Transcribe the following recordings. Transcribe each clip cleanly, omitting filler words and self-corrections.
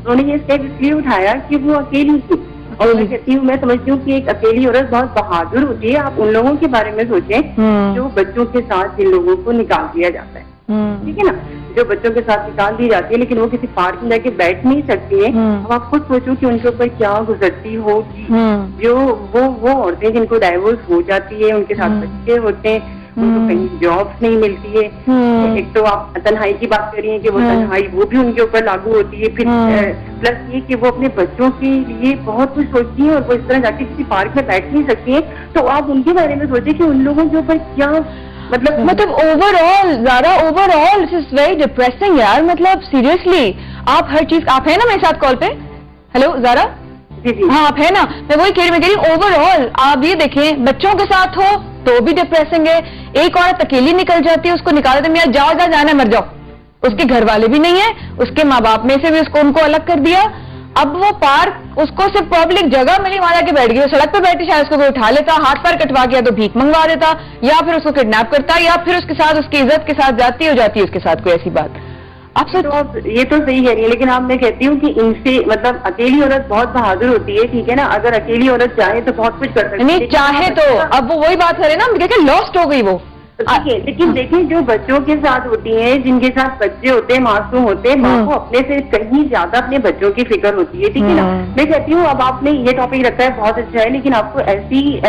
انہوں نے یہ اسٹیپ اس لیے اٹھایا کہ وہ اکیلی تھی. اور میں کہتی ہوں, میں سمجھتی ہوں کہ ایک اکیلی عورت بہت بہادر ہوتی ہے. آپ ان لوگوں کے بارے میں سوچیں جو بچوں کے ساتھ جن لوگوں کو نکال دیا جاتا ہے, ٹھیک ہے نا, جو بچوں کے ساتھ نکال دی جاتی ہے لیکن وہ کسی پارک میں جا کے بیٹھ نہیں سکتی ہیں. اب آپ خود سوچو کہ ان کے اوپر کیا گزرتی ہوگی. جو وہ عورتیں جن کو ڈائیورس ہو جاتی ہے, ان کے ساتھ بچے ہوتے ہیں, ان کو کہیں جاب نہیں ملتی ہے. ایک تو آپ تنہائی کی بات کر رہی ہیں کہ وہ تنہائی وہ بھی ان کے اوپر لاگو ہوتی ہے. پھر پلس یہ کہ وہ اپنے بچوں کے لیے بہت کچھ سوچتی ہیں اور وہ اس طرح جا کے کسی پارک میں بیٹھ نہیں سکتی ہیں. تو آپ ان کے بارے میں سوچیں کہ ان لوگوں کے اوپر کیا مطلب over all Zara, over all it is very depressing یار. مطلب سیریسلی آپ ہر چیز, آپ ہیں نا میرے ساتھ کال پہ؟ ہیلو زارا, ہاں آپ ہے نا. میں وہی کہہ رہی ہوں, اوور آل آپ یہ دیکھیں بچوں کے ساتھ ہو تو بھی ڈپریسنگ ہے. ایک عورت اکیلی نکل جاتی ہے, اس کو نکال دیتے ہیں, جاؤ جانا مر جاؤ. اس کے گھر والے بھی نہیں ہیں, اس کے ماں باپ میں سے بھی ان کو الگ کر دیا. اب وہ پارک اس کو صرف پبلک جگہ ملی, وہاں جا کے بیٹھ گئی. وہ سڑک پہ بیٹھی, شاید اس کو کوئی اٹھا لیتا, ہاتھ پیر کٹوا گیا تو بھیک منگوا دیتا, یا پھر اس کو کڈنیپ کرتا, یا پھر اس کے ساتھ اس کی عزت کے ساتھ جاتی ہو جاتی ہے اس کے ساتھ کوئی ایسی بات. آپ یہ تو صحیح کہہ رہی ہے, لیکن آپ میں کہتی ہوں کہ ان سے مطلب اکیلی عورت بہت بہادر ہوتی ہے, ٹھیک ہے نا. اگر اکیلی عورت چاہے تو بہت کچھ کر سکتی ہے. نہیں چاہے تو اب وہ وہی بات کرے نا, کہ لاسٹ ہو گئی وہ. ٹھیک ہے, لیکن دیکھیں جو بچوں کے ساتھ ہوتی ہیں, جن کے ساتھ بچے ہوتے ہیں, معصوم ہوتے ہیں, ماں کو اپنے سے کہیں زیادہ اپنے بچوں کی فکر ہوتی ہے, ٹھیک ہے نا. میں کہتی ہوں اب آپ نے یہ ٹاپک رکھا ہے بہت اچھا ہے, لیکن آپ کو ایسی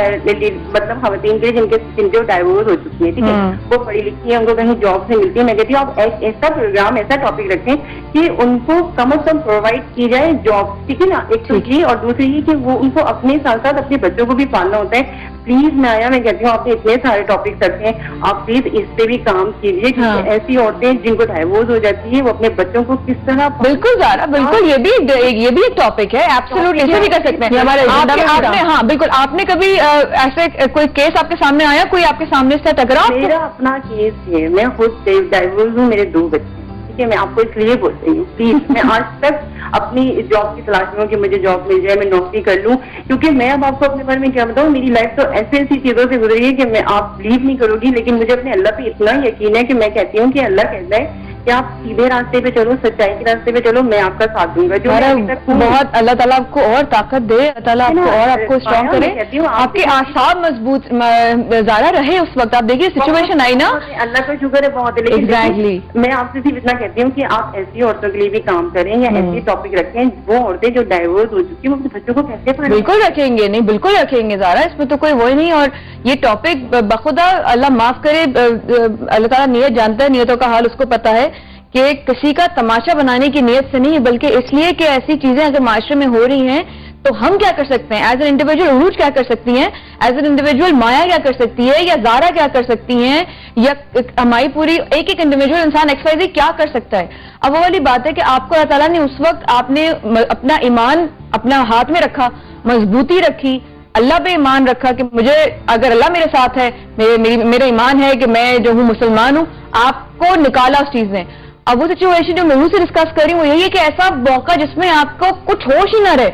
مطلب خواتین کے جن کے ڈائیورس ہو چکی ہیں, ٹھیک ہے, وہ پڑھی لکھی ہیں, ان کو کہیں جاب سے ملتی ہے, میں کہتی ہوں آپ ایسا پروگرام, ایسا ٹاپک رکھیں کہ ان کو کم از کم پرووائڈ کی جائے جاب, ٹھیک ہے نا. ایک تو یہ, اور دوسری یہ کہ وہ ان کو اپنے ساتھ ساتھ اپنے بچوں کو بھی پالنا ہوتا ہے. پلیز میں کہتی ہوں آپ نے اتنے سارے ٹاپکس رکھے ہیں, آپ پلیز اس پہ بھی کام کیجیے, کیونکہ ایسی عورتیں جن کو ڈائیورس ہو جاتی ہے وہ اپنے بچوں کو کس طرح. بالکل زارا, بالکل یہ بھی ایک ٹاپک ہے, ایبسولوٹلی اسے بھی کر سکتے ہیں ہمارے. ہاں بالکل, آپ نے کبھی ایسے کوئی کیس آپ کے سامنے آیا, کوئی آپ کے سامنے سے ٹکرا؟ میرا اپنا کیس ہے, میں خود ڈائیورس ہوں, میرے 2 بچے, ٹھیک ہے. میں آپ کو اس لیے بول رہی ہوں پلیز, میں آج تک اپنی جاب کی تلاش میں ہوں کہ مجھے جاب مل جائے, میں نوکری کر لوں, کیونکہ میں اب آپ کو اپنے بارے میں کیا بتاؤں, میری لائف تو ایسی چیزوں سے گزری ہے کہ میں آپ بلیو نہیں کرو گی, لیکن مجھے اپنے اللہ پہ اتنا یقین ہے کہ میں کہتی ہوں کہ اللہ کہتا ہے کہ آپ سیدھے راستے پہ چلو, سچائی کے راستے پہ چلو, میں آپ کا ساتھ دوں گا. جو بہت اللہ تعالیٰ آپ کو اور طاقت دے, اللہ تعالیٰ آپ کو اور آپ کو اسٹرانگ کرے, آپ کے اعصاب مضبوط زیادہ رہے اس وقت. آپ دیکھیے سچویشن آئی نا, اللہ کا شکر ہے بہت, لیکن میں آپ سے صرف اتنا کہتی ہوں کہ آپ ایسی عورتوں کے لیے بھی کام کریں, یا ایسی ٹاپک رکھیں. وہ عورتیں جو ڈائیورس ہو چکی ہیں وہ اپنے بچوں کو کیسے پڑھیں؟ بالکل رکھیں گے, نہیں بالکل رکھیں گے زارا, اس میں تو کوئی وہی نہیں. اور یہ ٹاپک بخدا اللہ معاف کرے, اللہ تعالیٰ نیت جانتا ہے, نیتوں کا حال اس کو پتا ہے, کہ کسی کا تماشا بنانے کی نیت سے نہیں, بلکہ اس لیے کہ ایسی چیزیں اگر معاشرے میں ہو رہی ہیں تو ہم کیا کر سکتے ہیں ایز این انڈیویجول. عروج کیا کر سکتی ہیں ایز این انڈیویجول, مایا کیا کر سکتی ہے, یا زارا کیا کر سکتی ہیں, یا ہماری پوری ایک انڈیویجول انسان ایکس وائی زی کیا کر سکتا ہے. اب وہ والی بات ہے کہ آپ کو اللہ تعالیٰ نے اس وقت, آپ نے اپنا ایمان اپنا ہاتھ میں رکھا, مضبوطی رکھی, اللہ پہ ایمان رکھا کہ مجھے اگر اللہ میرے ساتھ ہے, میرا ایمان ہے کہ میں جو ہوں مسلمان ہوں, آپ کو نکالا اس چیز نے. اب وہ سچویشن جو میں سے ڈسکس کر رہی ہوں وہ یہی ہے کہ ایسا موقع جس میں آپ کو کچھ ہوش ہی نہ رہے,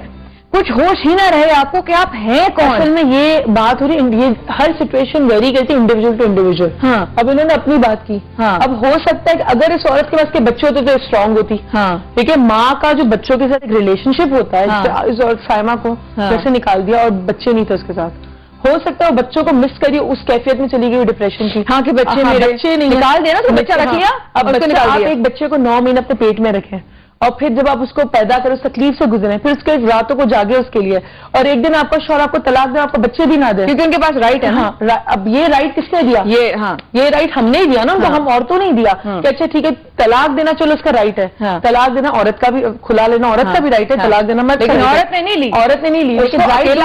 کچھ ہوش ہی نہ رہے آپ کو کہ آپ ہیں کون. اصل میں یہ بات ہو رہی ہے, یہ ہر سچویشن ویری کرتی ہے انڈیویجول ٹو انڈیویجول. ہاں, اب انہوں نے اپنی بات کی. ہاں, اب ہو سکتا ہے کہ اگر اس عورت کے پاس کے بچے ہوتے تو اسٹرانگ ہوتی. ہاں, ٹھیک ہے, ماں کا جو بچوں کے ساتھ ایک ریلیشن شپ ہوتا ہے, اس عورت سائمہ کو جیسے نکال دیا اور بچے نہیں تھے اس کے ساتھ, ہو سکتا ہے بچوں کو مس کری, اس کیفیت میں چلی گئی ڈپریشن کی. ہاں کہ بچے نہیں نکال دینا, تو بچہ رکھ لیا. اب آپ ایک بچے کو 9 مہینے اپنے پیٹ میں رکھیں, اور پھر جب آپ اس کو پیدا کریں, اس تکلیف سے گزریں, پھر اس کے راتوں کو جاگے اس کے لیے, اور ایک دن آپ کا شوہر آپ کو طلاق دے, آپ کو بچے بھی نہ دے, کیونکہ ان کے پاس رائٹ ہے. ہاں, اب یہ رائٹ کس نے دیا؟ یہ رائٹ ہم نے دیا نا ان کو, ہم عورتوں نے دیا کہ اچھا ٹھیک ہے طلاق دینا چلو اس کا رائٹ ہے, طلاق دینا عورت کا بھی, کھلا لینا عورت کا بھی رائٹ ہے, طلاق دینا مرد کا. عورت نے نہیں لی, لیکن رائٹ,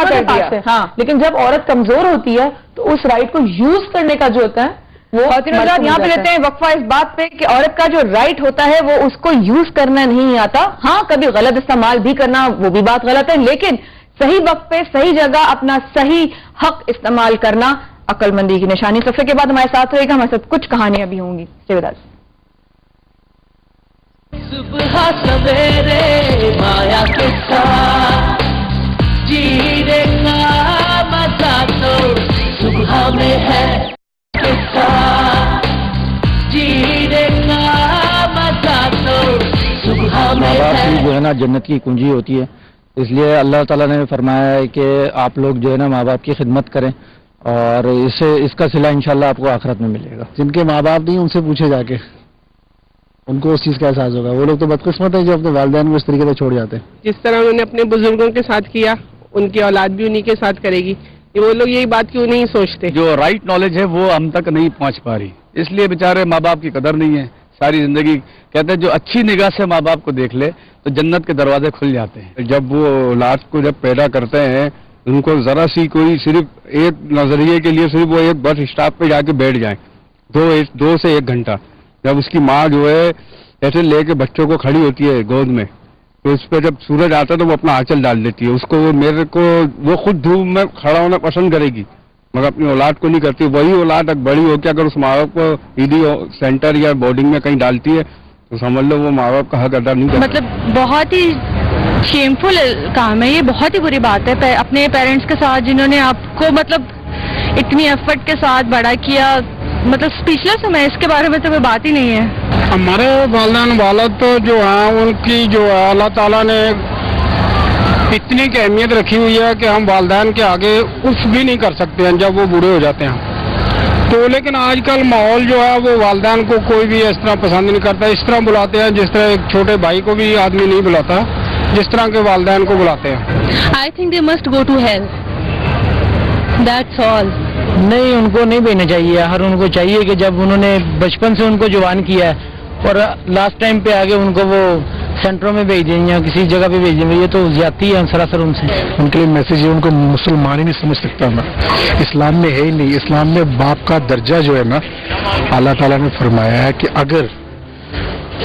لیکن جب عورت کمزور ہوتی ہے تو اس رائٹ کو یوز کرنے کا جو ہوتا ہے وہ یہاں پہ لیتے ہیں وقفہ اس بات پہ کہ عورت کا جو رائٹ ہوتا ہے وہ اس کو یوز کرنا نہیں آتا. ہاں کبھی غلط استعمال بھی کرنا وہ بھی بات غلط ہے, لیکن صحیح وقت پہ صحیح جگہ اپنا صحیح حق استعمال کرنا عقل مندی کی نشانی. صفحے کے بعد ہمارے ساتھ رہے گا, ہمارے ساتھ کچھ کہانیاں بھی ہوں گی. صبح سویرے مایا کے ساتھ جینے کا مزہ تو صبح میں ہے, ماں باپ بھی جو ہے نا جنت کی کنجی ہوتی ہے. اس لیے اللہ تعالیٰ نے فرمایا ہے کہ آپ لوگ جو ہے نا ماں باپ کی خدمت کریں اور اس کا صلہ انشاءاللہ آپ کو آخرت میں ملے گا. جن کے ماں باپ نہیں ان سے پوچھے جا کے, ان کو اس چیز کا احساس ہوگا. وہ لوگ تو بدقسمت ہیں جو اپنے والدین کو اس طریقے سے چھوڑ جاتے ہیں. جس طرح انہوں نے اپنے بزرگوں کے ساتھ کیا ان کی اولاد بھی انہی کے ساتھ کرے گی. وہ لوگ یہی بات کیوں نہیں سوچتے؟ جو رائٹ نالج ہے وہ ہم تک نہیں پہنچ پا رہی, اس لیے بیچارے ماں باپ کی قدر نہیں ہے. ساری زندگی کہتے ہیں جو اچھی نگاہ سے ماں باپ کو دیکھ لے تو جنت کے دروازے کھل جاتے ہیں. جب وہ اولاد کو جب پیدا کرتے ہیں ان کو ذرا سی کوئی صرف ایک نظریے کے لیے صرف وہ ایک بس اسٹاپ پہ جا کے بیٹھ جائیں 2 سے 1 گھنٹہ, جب اس کی ماں جو ہے ایسے لے کے بچوں کو کھڑی ہوتی ہے گود میں, تو اس پہ جب سورج آتا ہے تو وہ اپنا آنچل ڈال دیتی ہے. اس کو وہ خود دھوپ میں کھڑا ہونا پسند کرے گی مگر اپنی اولاد کو نہیں کرتی. وہی اولاد بڑی ہو کے اگر اس ماں باپ کو ایڈی سینٹر یا بورڈنگ میں کہیں ڈالتی ہے تو سمجھ لو وہ ماں باپ کا حق ادا نہیں کرتا. مطلب بہت ہی شیمفل کام ہے یہ, بہت ہی بری بات ہے. اپنے پیرنٹس کے ساتھ جنہوں نے آپ کو مطلب اتنی ایفرٹ کے ساتھ بڑا کیا, مطلب اسپیچلیس ہوں میں, اس کے بارے میں تو کوئی بات ہی نہیں ہے. ہمارے والدین والد تو جو ہیں ان کی جو ہے اللہ تعالیٰ نے اتنی کی اہمیت رکھی ہوئی ہے کہ ہم والدین کے آگے کچھ بھی نہیں کر سکتے ہیں جب وہ بوڑھے ہو جاتے ہیں. تو لیکن آج کل ماحول جو ہے وہ والدین کو کوئی بھی اس طرح پسند نہیں کرتا. اس طرح بلاتے ہیں جس طرح ایک چھوٹے بھائی کو بھی آدمی نہیں بلاتا جس طرح کے والدین کو بلاتے ہیں. I think they must go to hell, that's all. نہیں, ان کو نہیں بھیجنا چاہیے. ہر ان کو چاہیے کہ جب انہوں نے بچپن سے ان کو جوان کیا ہے اور لاسٹ ٹائم پہ آگے ان کو وہ سینٹروں میں بھیج دیں یا کسی جگہ پہ بھیج دیں, یہ تو زیادتی ہے سراسر ان سے. ان کے لیے میسج ہے, ان کو مسلمان ہی نہیں سمجھ سکتا میں. اسلام میں ہے ہی نہیں. اسلام میں باپ کا درجہ جو ہے نا اللہ تعالیٰ نے فرمایا ہے کہ اگر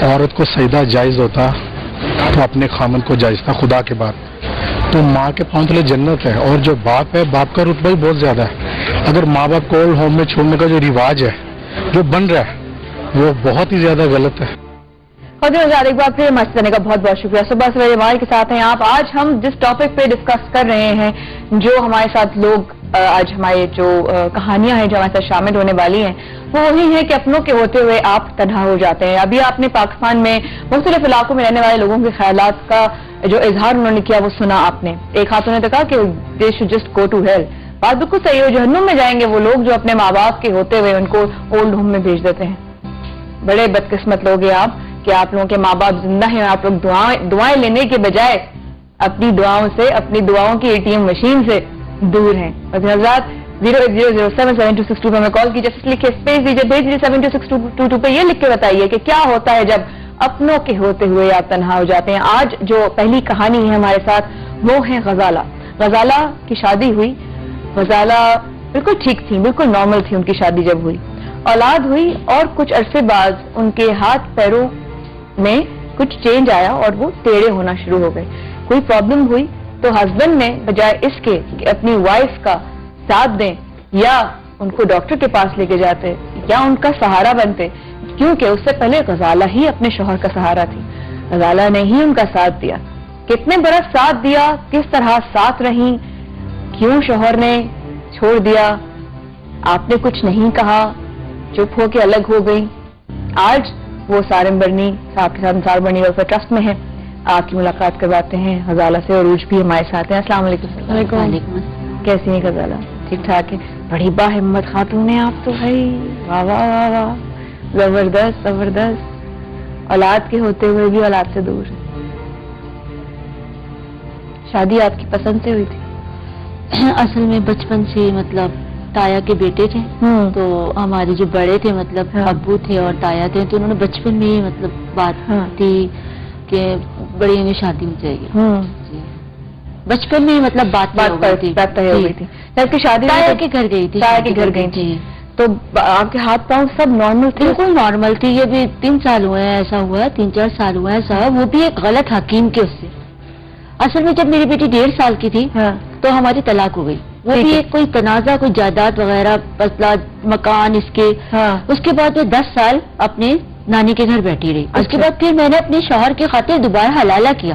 عورت کو سجدہ جائز ہوتا تو اپنے خامن کو جائز تھا خدا کے بعد. تو ماں کے پاؤں تلے جنت ہے, اور جو باپ ہے باپ کا رتبہ ہی بہت زیادہ ہے. اگر ماں باپ کو اولڈ ہوم میں چھوڑنے کا جو رواج ہے جو بن رہا ہے وہ بہت ہی زیادہ غلط ہے. ایک بار پھر مست کرنے کا بہت بہت شکریہ. صبح سویرے ہمارے کے ساتھ ہیں آپ. آج ہم جس ٹاپک پہ ڈسکس کر رہے ہیں, جو ہمارے ساتھ لوگ آج ہمارے جو کہانیاں ہیں جو ہمارے ساتھ شامل ہونے والی ہیں وہ وہی ہے کہ اپنوں کے ہوتے ہوئے آپ تنہا ہو جاتے ہیں. ابھی آپ نے پاکستان میں مختلف علاقوں میں رہنے والے لوگوں کے خیالات کا جو اظہار انہوں نے کیا وہ سنا آپ نے. ایک ہاتھوں نے تو کہا کہ they should just go to hell. بات بالکل صحیح ہے. جہنم میں جائیں گے وہ لوگ جو اپنے ماں باپ کے ہوتے ہوئے ان کو اولڈ ہوم میں بھیج دیتے ہیں. بڑے بدقسمت لوگ ہیں آپ کہ آپ لوگوں کے ماں باپ زندہ ہیں, آپ لوگ دعائیں لینے کے بجائے اپنی دعاؤں سے, اپنی دعاؤں کی ATM مشین سے دور ہیں. حضرات 080077262 پر ہمیں کال کیجیے, لکھے اسپیس دیجیے, بھیج دیجیے 726222 پہ. یہ لکھ کے بتائیے کہ کیا ہوتا ہے جب اپنوں کے ہوتے ہوئے آپ تنہا ہو جاتے ہیں. آج جو پہلی کہانی ہے ہمارے ساتھ وہ ہے غزالہ. غزالہ کی شادی ہوئی. غزالہ بالکل ٹھیک تھی, بالکل نارمل تھی. ان کی شادی جب ہوئی, اولاد ہوئی, اور کچھ عرصے بعد ان کے ہاتھ پیروں میں کچھ چینج آیا اور وہ ٹیڑھے ہونا شروع ہو گئے. کوئی پرابلم ہوئی تو ہسبینڈ نے بجائے اس کے کہ اپنی وائف کا ساتھ دیں یا ان کو ڈاکٹر کے پاس لے کے جاتے یا ان کا سہارا بنتے, کیونکہ اس سے پہلے غزالہ ہی اپنے شوہر کا سہارا تھی. غزالہ نے ہی ان کا ساتھ دیا. کتنے برس ساتھ دیا, کس طرح ساتھ رہیں, کیوں شوہر نے چھوڑ دیا, آپ نے کچھ نہیں کہا, چپ ہو کے الگ ہو گئی. آج وہ سارم برنی صاحب کے ساتھ انصار برنی ویلفیئر ٹرسٹ میں ہیں. آپ کی ملاقات کرواتے ہیں غزالہ سے. عروج بھی ہمارے ساتھ ہیں. السلام علیکم. وعلیکم. کیسی ہیں غزالہ؟ ٹھیک ٹھاک ہے. بڑی با ہمت خاتون ہیں آپ تو بھائی. واہ واہ واہ واہ, زبردست زبردست. اولاد کے ہوتے ہوئے بھی اولاد سے دور. شادی آپ کی پسند سے ہوئی تھی؟ اصل میں بچپن سے مطلب تایا کے بیٹے تھے تو ہمارے جو بڑے تھے مطلب ابو تھے اور تایا تھے تو انہوں نے بچپن میں ہی مطلب بات تھی کہ بڑی انہیں شادی ہو جائے گی. بچپن میں ہی مطلب بات طے ہو گئی تھی. جب کہ شادی تایا کے گھر گئی تھی. تایا کے گھر گئی تھی تو آپ کے ہاتھ پاؤں سب نارمل تھے؟ بالکل نارمل تھی. یہ بھی 3 سال ہوئے ہیں ایسا ہوا ہے, 3-4 سال ہوا ہے ایسا. وہ بھی ایک غلط حکیم کے اس سے. اصل میں جب میری بیٹی 1.5 سال کی تھی تو ہماری طلاق ہو گئی. وہ بھی ایک کوئی تنازع, کوئی جائیداد وغیرہ, مسئلہ مکان اس کے. اس کے بعد وہ 10 سال اپنے نانی کے گھر بیٹھی رہی. اس کے بعد پھر میں نے اپنے شوہر کے خاطر دوبارہ حلالہ کیا.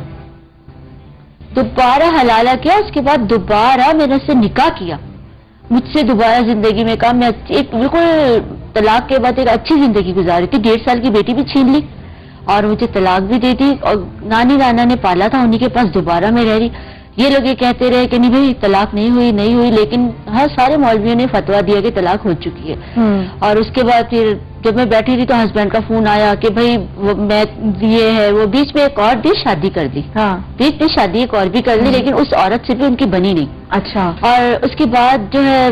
اس کے بعد دوبارہ میں نے اس سے نکاح کیا. مجھ سے دوبارہ زندگی میں کہا, میں ایک بالکل طلاق کے بعد ایک اچھی زندگی گزار رہی تھی. 1.5 سال کی بیٹی بھی چھین لی اور مجھے طلاق بھی دے دی اور نانی نانا نے پالا تھا انہیں کے پاس دوبارہ میں رہ رہی. یہ لوگ یہ کہتے رہے کہ نہیں بھائی طلاق نہیں ہوئی لیکن ہر سارے مولویوں نے فتویٰ دیا کہ طلاق ہو چکی ہے. اور اس کے بعد پھر جب میں بیٹھی تھی تو ہسبینڈ کا فون آیا کہ بھائی میں یہ ہے وہ بیچ میں ایک اور بھی شادی کر دی. بیچ میں شادی ایک اور بھی کر لی لیکن اس عورت سے بھی ان کی بنی نہیں. اچھا. اور اس کے بعد جو ہے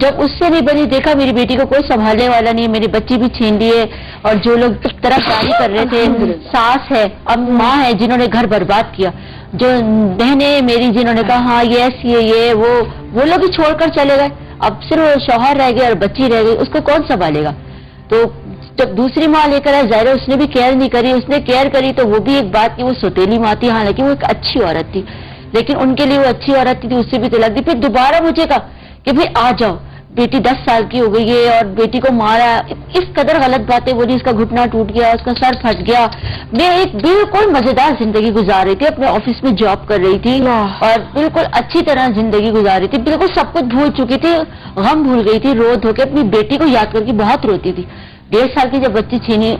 جب اس سے نہیں بنی دیکھا میری بیٹی کو کوئی سنبھالنے والا نہیں, میری بچی بھی چھین لیے اور جو لوگ طرفداری کر رہے تھے ساس ہے اب ماں ہے جنہوں نے گھر برباد کیا, جو بہنیں میری جنہوں نے کہا ہاں یہ ایسی ہے یہ وہ لوگ ہی چھوڑ کر چلے گئے. اب صرف شوہر رہ گئے اور بچی رہ گئی, اس کو کون سنبھالے گا. تو جب دوسری ماں لے کر آئے ظاہر اس نے بھی کیئر نہیں کری, اس نے کیئر کری تو وہ بھی ایک بات کہ وہ سوتیلی ماں تھی حالانکہ وہ ایک اچھی عورت تھی لیکن ان کے لیے وہ اچھی عورت تھی اس سے بھی طلاق دی. پھر دوبارہ مجھے کہا کہ بھائی آ جاؤ بیٹی 10 سال کی ہو گئی ہے اور بیٹی کو مارا, اس قدر غلط باتیں بولی, اس کا گھٹنا ٹوٹ گیا, اس کا سر پھٹ گیا. میں ایک بالکل مزیدار زندگی گزار رہی تھی, اپنے آفس میں جاب کر رہی تھی اور بالکل اچھی طرح زندگی گزار رہی تھی, بالکل سب کچھ بھول چکی تھی, غم بھول گئی تھی, رو دھو کے اپنی بیٹی کو یاد کر کے بہت روتی تھی. 1.5 سال کی جب بچی چھینی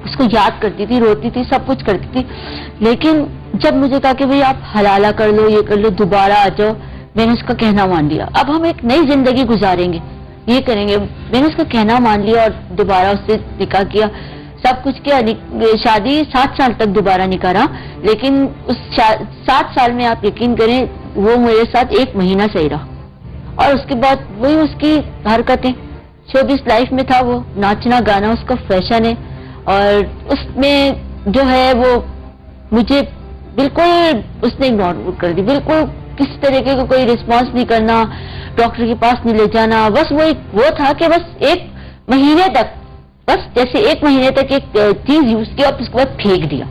اس کو یاد کرتی تھی, روتی تھی, سب کچھ کرتی تھی. لیکن جب مجھے کہا کہ بھائی آپ حلالہ کر لو یہ کر لو دوبارہ آ جاؤ, میں نے اس کا کہنا مان لیا. اب ہم ایک نئی زندگی گزاریں گے یہ کریں گے, میں نے اس کا کہنا مان لیا اور دوبارہ اس سے نکاح کیا, سب کچھ کیا. شادی 7 سال تک دوبارہ نکاح رہا لیکن اس 7 سال میں آپ یقین کریں وہ میرے ساتھ 1 مہینہ صحیح رہا اور اس کے بعد وہی اس کی حرکتیں شوبز لائف میں تھا, وہ ناچنا گانا اس کا فیشن ہے اور اس میں جو ہے وہ مجھے بالکل اس نے اگنور کر دی, بالکل کسی طریقے کا کوئی رسپانس نہیں کرنا, ڈاکٹر کے پاس نہیں لے جانا. بس وہ تھا کہ بس 1 مہینے تک بس جیسے 1 مہینے تک ایک چیز یوز کی اور اس کے بعد پھینک دیا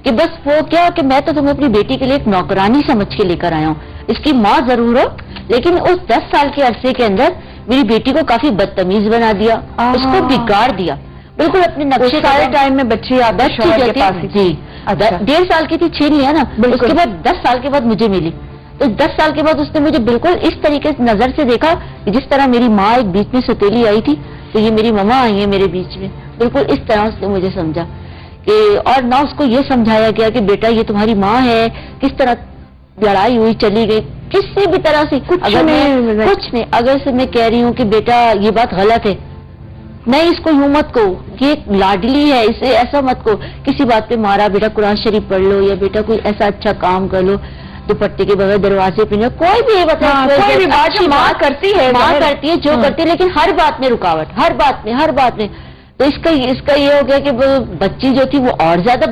کہ بس وہ کیا کہ میں تو تمہیں اپنی بیٹی کے لیے ایک نوکرانی سمجھ کے لے کر آیا ہوں, اس کی ماں ضرور ہو لیکن اس 10 سال کے عرصے کے اندر میری بیٹی کو کافی بدتمیز بنا دیا, اس کو بگاڑ دیا بالکل اپنے نقشے. سارے ٹائم میں بچی جی 1.5 سال کی تھی, چھین لیا نا. اس کے بعد 10 سال کے بعد مجھے ملی تو 10 سال کے بعد اس نے مجھے بالکل اس طریقے سے نظر سے دیکھا کہ جس طرح میری ماں ایک بیچ میں ستیلی آئی تھی تو یہ میری ماما آئی ہیں میرے بیچ میں, بالکل اس طرح اس نے مجھے سمجھا کہ اور نہ اس کو یہ سمجھایا گیا کہ بیٹا یہ تمہاری ماں ہے, کس طرح لڑائی ہوئی چلی گئی کسی بھی طرح سے کچھ نہیں. اگر سے میں کہہ رہی ہوں کہ بیٹا یہ بات غلط ہے, نہیں اس کو یوں مت کو, یہ لاڈلی ہے اسے ایسا مت کو, کسی بات پہ مارا بیٹا قرآن شریف پڑھ لو یا بیٹا کوئی ایسا اچھا کام کر لو, دوپٹے کے بغیر دروازے پہ کوئی بھی بات ماں کرتی ہے جو کرتی ہے لیکن ہر بات میں رکاوٹ, ہر بات میں. تو اس کا یہ ہو گیا کہ بچی جو تھی وہ اور زیادہ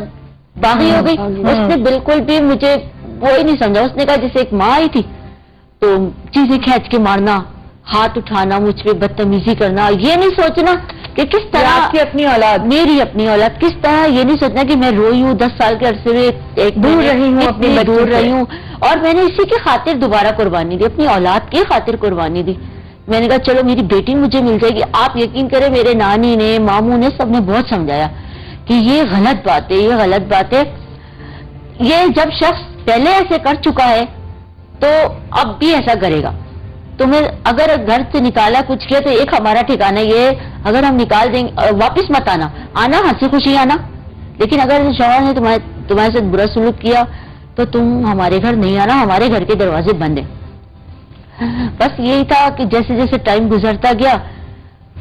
باغی ہو گئی. اس نے بالکل بھی مجھے وہی نہیں سمجھا, اس نے کہا جیسے ایک ماں آئی تھی تو چیزیں کھینچ کے مارنا, ہاتھ اٹھانا, مجھ پہ بدتمیزی کرنا, یہ نہیں سوچنا کہ کس طرح آپ کی اپنی اولاد, میری اپنی اولاد, کس طرح یہ نہیں سوچنا کہ میں روئی ہوں 10 سال کے عرصے میں ایک دور رہی ہوں, اپنی دور رہی ہوں اور میں نے اسی کی خاطر دوبارہ قربانی دی, اپنی اولاد کی خاطر قربانی دی. میں نے کہا چلو میری بیٹی مجھے مل جائے گی. آپ یقین کریں میرے نانی نے ماموں نے سب نے بہت سمجھایا کہ یہ غلط بات ہے, یہ غلط بات ہے. یہ جب شخص پہلے ایسے کر چکا ہے تو اب بھی ایسا کرے گا. تمہیں اگر گھر سے نکالا کچھ کیا تو ایک ہمارا ٹھکانہ یہ, اگر ہم نکال دیں گے واپس مت آنا, ہنسی خوشی آنا, لیکن اگر شوہر نے تمہارے ساتھ برا سلوک کیا تو تم ہمارے گھر نہیں آنا, ہمارے گھر کے دروازے بند ہیں. بس یہی تھا کہ جیسے جیسے ٹائم گزرتا گیا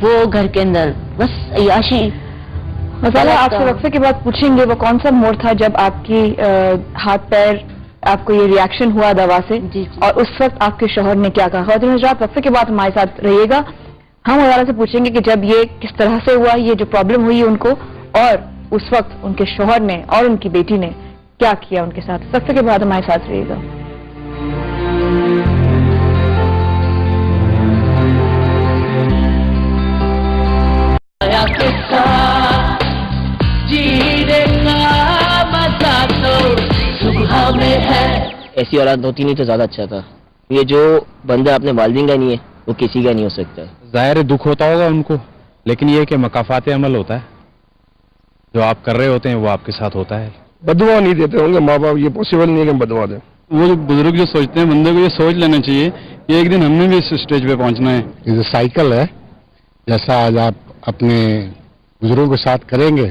وہ گھر کے اندر بس عیاشی. مسئلہ آپ سے وقفے کے بعد پوچھیں گے وہ کون سا موڑ تھا جب آپ کی ہاتھ پیر آپ کو یہ ریاکشن ہوا دوا سے, اور اس وقت آپ کے شوہر نے کیا کہا. خواتین حضرات وقفے کے بعد ہمارے ساتھ رہیے گا, ہم حضرات سے پوچھیں گے کہ جب یہ کس طرح سے ہوا, یہ جو پرابلم ہوئی ان کو, اور اس وقت ان کے شوہر نے اور ان کی بیٹی نے کیا کیا ان کے ساتھ. وقفے کے بعد ہمارے ساتھ رہیے گا. ایسی اولاد ہوتی نہیں تو زیادہ اچھا تھا. یہ جو بندہ اپنے والدین کا نہیں ہے وہ کسی کا نہیں ہو سکتا. ظاہر دکھ ہوتا ہوگا ان کو, لیکن یہ کہ مکافات عمل ہوتا ہے, جو آپ کر رہے ہوتے ہیں وہ آپ کے ساتھ ہوتا ہے. بدوا نہیں دیتے ہوں گے ماں باپ, یہ پاسبل نہیں ہے کہ ہم بدوا دیں. وہ جو بزرگ جو سوچتے ہیں بندے کو یہ سوچ لینا چاہیے کہ ایک دن ہم نے بھی اس اسٹیج پہ پہنچنا ہے. یہ سائیکل ہے, جیسا آج آپ اپنے بزرگوں کے ساتھ کریں گے